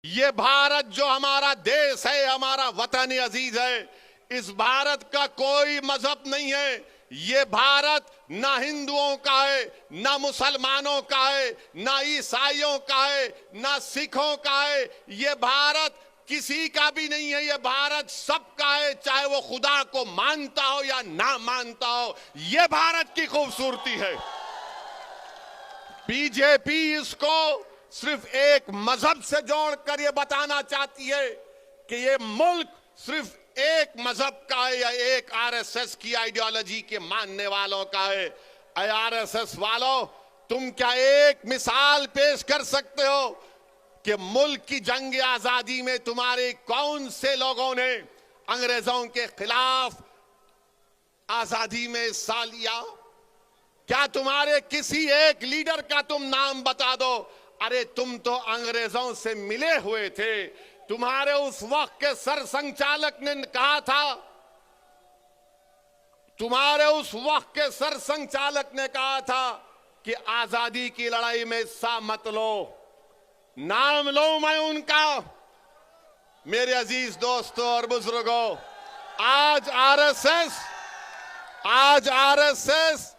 ये भारत जो हमारा देश है, हमारा वतन अजीज है, इस भारत का कोई मजहब नहीं है। ये भारत ना हिंदुओं का है, ना मुसलमानों का है, ना ईसाइयों का है, ना सिखों का है। ये भारत किसी का भी नहीं है। ये भारत सबका है, चाहे वो खुदा को मानता हो या ना मानता हो। ये भारत की खूबसूरती है। बीजेपी इसको सिर्फ एक मजहब से जोड़कर ये बताना चाहती है कि ये मुल्क सिर्फ एक मजहब का है या एक आरएसएस की आइडियोलॉजी के मानने वालों का है। आरएसएस वालों, तुम क्या एक मिसाल पेश कर सकते हो कि मुल्क की जंग आजादी में तुम्हारे कौन से लोगों ने अंग्रेजों के खिलाफ आजादी में हिस्सा लिया? क्या तुम्हारे किसी एक लीडर का तुम नाम बता दो। अरे तुम तो अंग्रेजों से मिले हुए थे। तुम्हारे उस वक्त के सर संचालक ने कहा था, तुम्हारे उस वक्त के सर संचालक ने कहा था कि आजादी की लड़ाई में हिस्सा मत लो। नाम लो मैं उनका। मेरे अजीज दोस्तों और बुजुर्गों, आज आरएसएस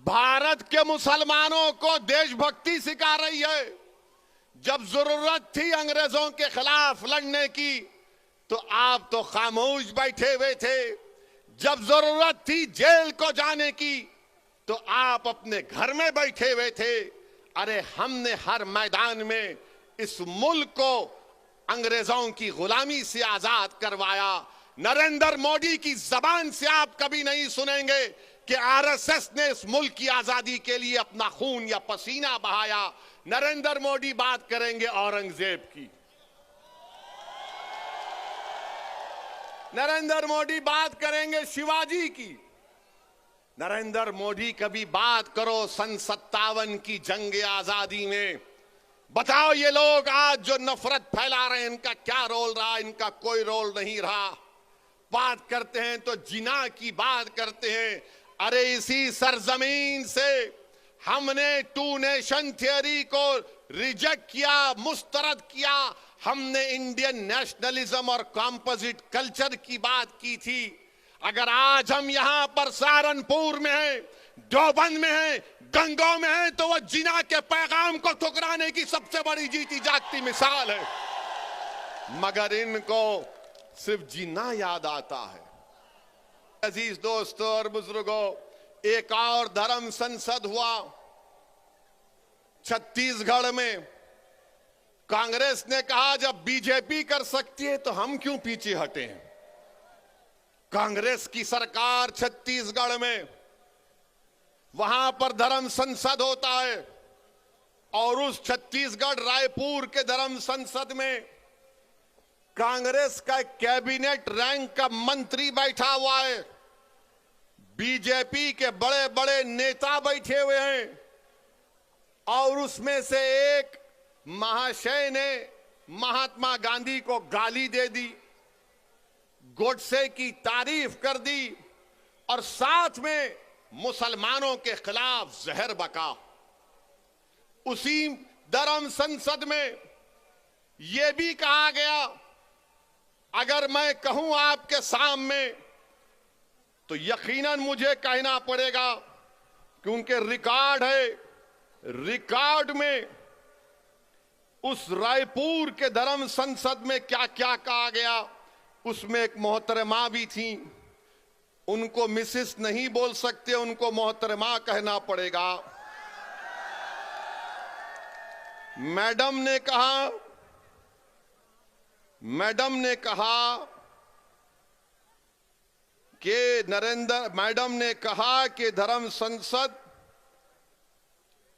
भारत के मुसलमानों को देशभक्ति सिखा रही है। जब जरूरत थी अंग्रेजों के खिलाफ लड़ने की तो आप तो खामोश बैठे हुए थे। जब जरूरत थी जेल को जाने की तो आप अपने घर में बैठे हुए थे। अरे हमने हर मैदान में इस मुल्क को अंग्रेजों की गुलामी से आजाद करवाया। नरेंद्र मोदी की जबान से आप कभी नहीं सुनेंगे कि आरएसएस ने इस मुल्क की आजादी के लिए अपना खून या पसीना बहाया। नरेंद्र मोदी बात करेंगे औरंगजेब की, नरेंद्र मोदी बात करेंगे शिवाजी की। नरेंद्र मोदी कभी बात करो सन 57 की जंग आजादी में। बताओ ये लोग आज जो नफरत फैला रहे हैं, इनका क्या रोल रहा? इनका कोई रोल नहीं रहा। बात करते हैं तो जिना की बात करते हैं। अरे इसी सरजमीन से हमने टू नेशन थियरी को रिजेक्ट किया, मुस्तरद किया। हमने इंडियन नेशनलिज्म और कॉम्पोजिट कल्चर की बात की थी। अगर आज हम यहां पर सहारनपुर में हैं, देवबंद में हैं, गंगों में हैं, तो वह जिना के पैगाम को ठुकराने की सबसे बड़ी जीती जागती मिसाल है। मगर इनको सिर्फ जिना याद आता है। अजीज दोस्तों और बुजुर्गों, एक और धर्म संसद हुआ छत्तीसगढ़ में। कांग्रेस ने कहा जब बीजेपी कर सकती है तो हम क्यों पीछे हटे हैं। कांग्रेस की सरकार छत्तीसगढ़ में, वहां पर धर्म संसद होता है और उस छत्तीसगढ़ रायपुर के धर्म संसद में कांग्रेस का कैबिनेट रैंक का मंत्री बैठा हुआ है। बीजेपी के बड़े बड़े नेता बैठे हुए हैं और उसमें से एक महाशय ने महात्मा गांधी को गाली दे दी, गोडसे की तारीफ कर दी और साथ में मुसलमानों के खिलाफ जहर बका। उसी धर्म संसद में यह भी कहा गया, अगर मैं कहूं आपके सामने तो यकीनन मुझे कहना पड़ेगा क्योंकि रिकॉर्ड है। रिकॉर्ड में उस रायपुर के धर्म संसद में क्या क्या कहा गया, उसमें एक मोहतरमा भी थी। उनको मिसेस नहीं बोल सकते, उनको मोहतरमा कहना पड़ेगा। मैडम ने कहा कि मैडम ने कहा कि धर्म संसद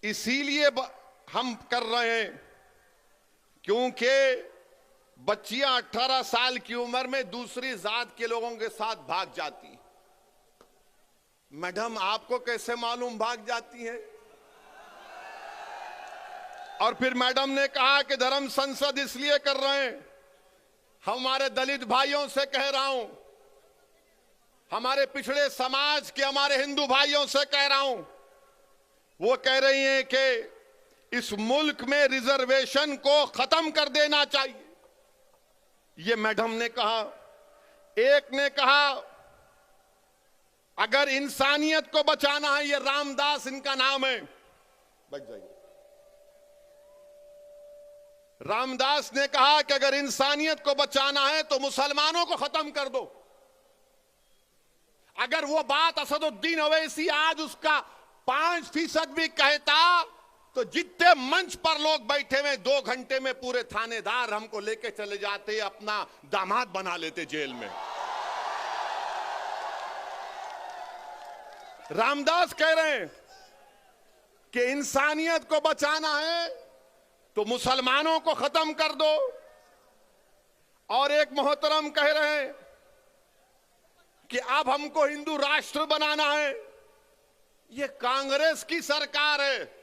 इसीलिए हम कर रहे हैं क्योंकि बच्चियां 18 साल की उम्र में दूसरी जात के लोगों के साथ भाग जाती। मैडम आपको कैसे मालूम भाग जाती है? और फिर मैडम ने कहा कि धर्म संसद इसलिए कर रहे हैं, हमारे दलित भाइयों से कह रहा हूं, हमारे पिछड़े समाज के हमारे हिंदू भाइयों से कह रहा हूं। वो कह रही हैं कि इस मुल्क में रिजर्वेशन को खत्म कर देना चाहिए। ये मैडम ने कहा। एक ने कहा अगर इंसानियत को बचाना है, ये रामदास इनका नाम है, बच जाइए। रामदास ने कहा कि अगर इंसानियत को बचाना है तो मुसलमानों को खत्म कर दो। अगर वो बात असदुद्दीन ओवैसी आज उसका 5% भी कहता तो जितने मंच पर लोग बैठे हुए 2 घंटे में पूरे थानेदार हमको लेके चले जाते, अपना दामाद बना लेते जेल में। रामदास कह रहे हैं कि इंसानियत को बचाना है तो मुसलमानों को खत्म कर दो। और एक मोहतरम कह रहे हैं कि अब हमको हिंदू राष्ट्र बनाना है। ये कांग्रेस की सरकार है।